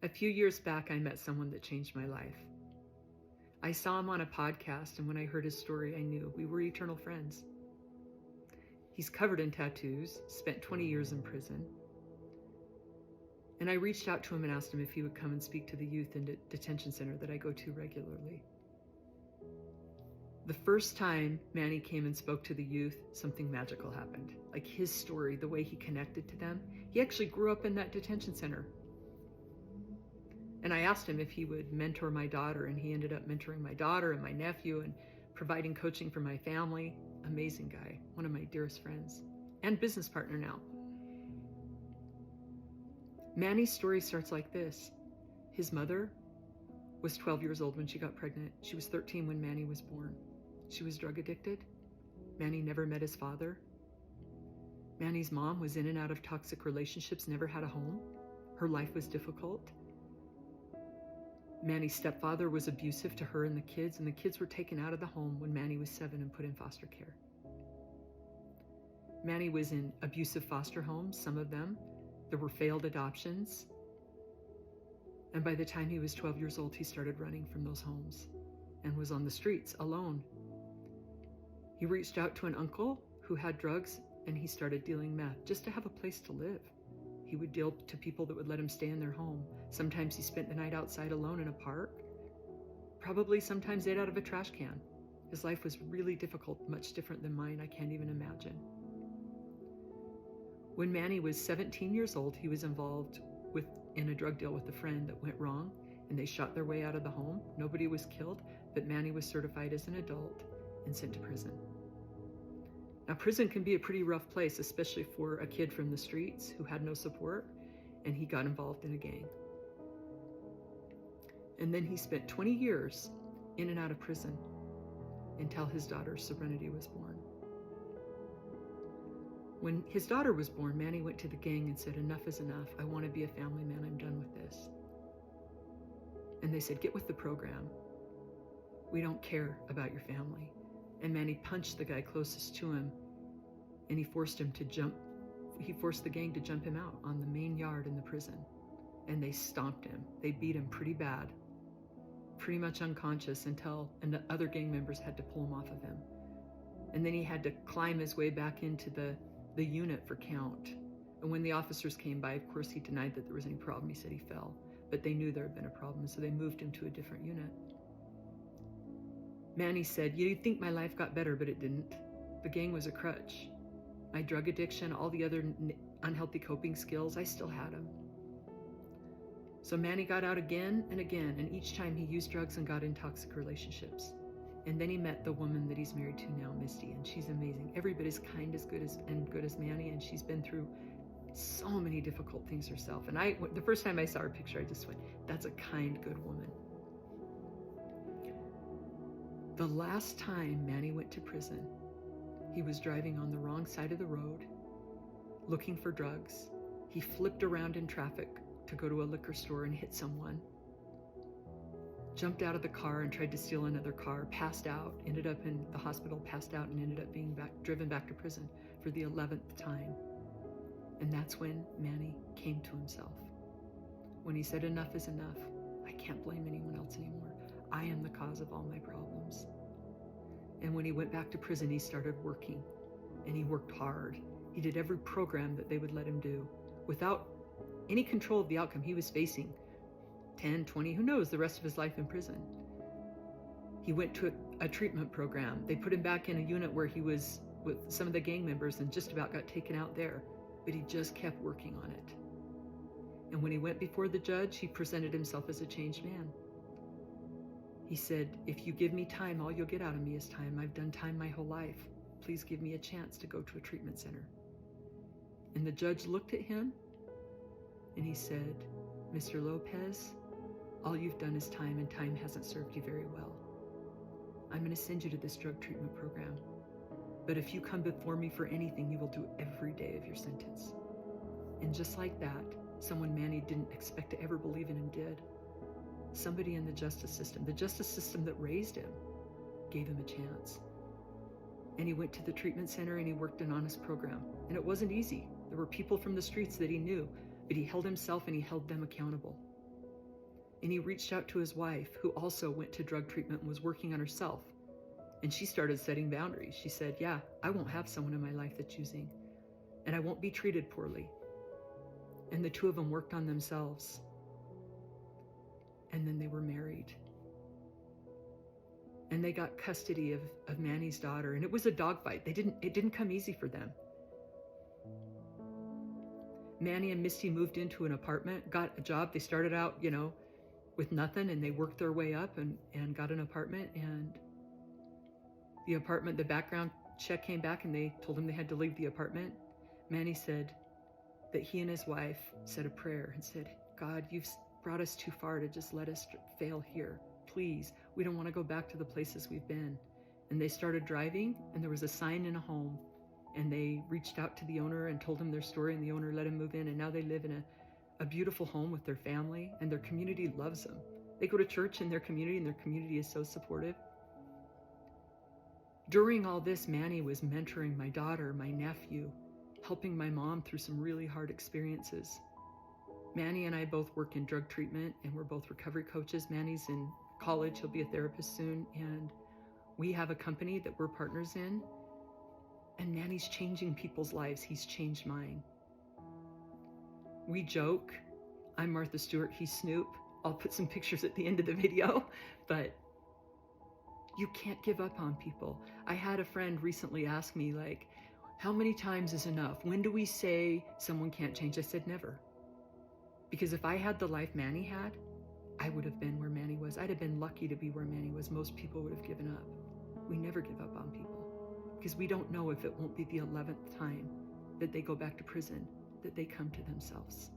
A few years back, I met someone that changed my life. I saw him on a podcast, and when I heard his story, I knew we were eternal friends. He's covered in tattoos, spent 20 years in prison. And I reached out to him and asked him if he would come and speak to the youth in detention center that I go to regularly. The first time Manny came and spoke to the youth, something magical happened. Like his story, the way he connected to them. He actually grew up in that detention center. And I asked him if he would mentor my daughter, and he ended up mentoring my daughter and my nephew and providing coaching for my family. Amazing guy, one of my dearest friends, and business partner now. Manny's story starts like this. His mother was 12 years old when she got pregnant. She was 13 when Manny was born. She was drug addicted. Manny never met his father. Manny's mom was in and out of toxic relationships, never had a home. Her life was difficult. Manny's stepfather was abusive to her and the kids were taken out of the home when Manny was 7 and put in foster care. Manny was in abusive foster homes, some of them. There were failed adoptions. And by the time he was 12 years old, he started running from those homes and was on the streets alone. He reached out to an uncle who had drugs, and he started dealing meth just to have a place to live. He would deal to people that would let him stay in their home. Sometimes he spent the night outside alone in a park. Probably sometimes ate out of a trash can. His life was really difficult, much different than mine. I can't even imagine. When Manny was 17 years old, he was involved in a drug deal with a friend that went wrong, and they shot their way out of the home. Nobody was killed, but Manny was certified as an adult and sent to prison. Now, prison can be a pretty rough place, especially for a kid from the streets who had no support, and he got involved in a gang. And then he spent 20 years in and out of prison until his daughter Serenity was born. When his daughter was born, Manny went to the gang and said, "Enough is enough. I want to be a family man. I'm done with this." And they said, "Get with the program. We don't care about your family." And Manny punched the guy closest to him, and he forced the gang to jump him out on the main yard in the prison. And they stomped him. They beat him pretty bad, pretty much unconscious and the other gang members had to pull him off of him. And then he had to climb his way back into the unit for count. And when the officers came by, of course, he denied that there was any problem. He said he fell, but they knew there had been a problem, so they moved him to a different unit. Manny said, "You'd think my life got better, but it didn't. The gang was a crutch. My drug addiction, all the other unhealthy coping skills, I still had them." So Manny got out again and again, and each time he used drugs and got in toxic relationships. And then he met the woman that he's married to now, Misty, and she's amazing. Every bit as kind as good as Manny, and she's been through so many difficult things herself. And the first time I saw her picture, I just went, "That's a kind, good woman." The last time Manny went to prison, he was driving on the wrong side of the road, looking for drugs. He flipped around in traffic to go to a liquor store and hit someone. Jumped out of the car and tried to steal another car, passed out, ended up in the hospital, passed out, and ended up being driven back to prison for the 11th time. And that's when Manny came to himself. When he said, "Enough is enough. I can't blame anyone else anymore. I am the cause of all my problems." And when he went back to prison, he started working, and he worked hard. He did every program that they would let him do without any control of the outcome. He was facing 10, 20, who knows, the rest of his life in prison. He went to a treatment program. They put him back in a unit where he was with some of the gang members and just about got taken out there, but he just kept working on it. And when he went before the judge, he presented himself as a changed man. He said, "If you give me time, all you'll get out of me is time. I've done time my whole life. Please give me a chance to go to a treatment center." And the judge looked at him and he said, "Mr. Lopez, all you've done is time, and time hasn't served you very well. I'm going to send you to this drug treatment program. But if you come before me for anything, you will do every day of your sentence." And just like that, someone Manny didn't expect to ever believe in him did. Somebody in the justice system that raised him, gave him a chance. And he went to the treatment center and he worked an honest program. And it wasn't easy. There were people from the streets that he knew, but he held himself and he held them accountable. And he reached out to his wife, who also went to drug treatment and was working on herself. And she started setting boundaries. She said, yeah, I won't have someone in my life that's using, and I won't be treated poorly. And the two of them worked on themselves. And then they were married. And they got custody of Manny's daughter. And it was a dogfight. It didn't come easy for them. Manny and Misty moved into an apartment, got a job. They started out, with nothing, and they worked their way up and got an apartment. And the background check came back, and they told him they had to leave the apartment. Manny said that he and his wife said a prayer and said, God, you've brought us too far to just let us fail here. Please, we don't want to go back to the places we've been. And they started driving, and there was a sign in a home, and they reached out to the owner and told him their story, and the owner let him move in, and now they live in a beautiful home with their family, and their community loves them. They go to church in their community, and their community is so supportive. During all this, Manny was mentoring my daughter, my nephew, helping my mom through some really hard experiences. Manny and I both work in drug treatment, and we're both recovery coaches. Manny's in college, he'll be a therapist soon, and we have a company that we're partners in, and Manny's changing people's lives. He's changed mine. We joke, I'm Martha Stewart, he's Snoop. I'll put some pictures at the end of the video, but you can't give up on people. I had a friend recently ask me, how many times is enough? When do we say someone can't change? I said, never. Because if I had the life Manny had, I would have been where Manny was. I'd have been lucky to be where Manny was. Most people would have given up. We never give up on people, because we don't know if it won't be the 11th time that they go back to prison, that they come to themselves.